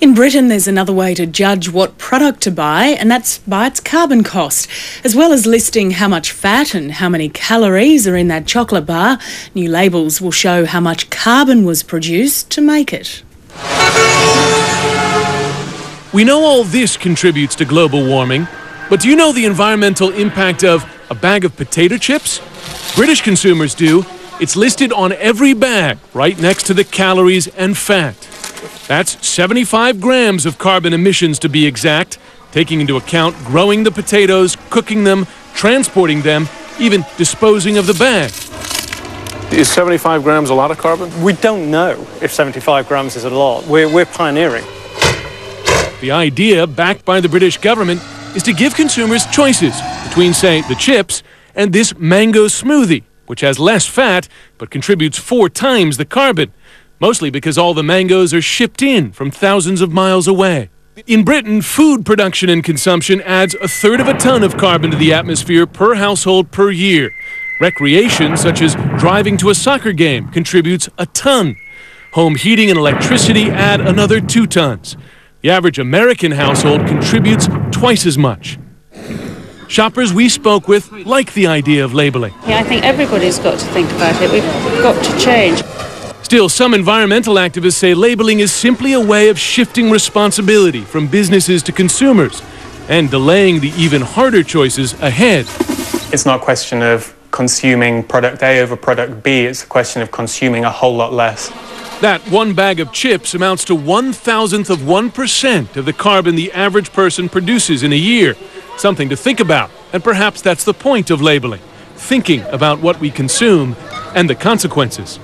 In Britain, there's another way to judge what product to buy, and that's by its carbon cost. As well as listing how much fat and how many calories are in that chocolate bar, new labels will show how much carbon was produced to make it. We know all this contributes to global warming, but do you know the environmental impact of a bag of potato chips? British consumers do. It's listed on every bag, right next to the calories and fat. That's 75 grams of carbon emissions to be exact, taking into account growing the potatoes, cooking them, transporting them, even disposing of the bag. Is 75 grams a lot of carbon? We don't know if 75 grams is a lot. We're pioneering. The idea, backed by the British government, is to give consumers choices between, say, the chips and this mango smoothie, which has less fat but contributes 4 times the carbon, mostly because all the mangoes are shipped in from thousands of miles away. In Britain, food production and consumption adds 1/3 of a ton of carbon to the atmosphere per household per year. Recreation, such as driving to a soccer game, contributes a ton. Home heating and electricity add another 2 tons. The average American household contributes twice as much. Shoppers we spoke with like the idea of labeling. Yeah, I think everybody's got to think about it. We've got to change. Still, some environmental activists say labeling is simply a way of shifting responsibility from businesses to consumers and delaying the even harder choices ahead. It's not a question of consuming product A over product B, it's a question of consuming a whole lot less. That one bag of chips amounts to 1,000th of 1% of the carbon the average person produces in a year. Something to think about, and perhaps that's the point of labeling, thinking about what we consume and the consequences.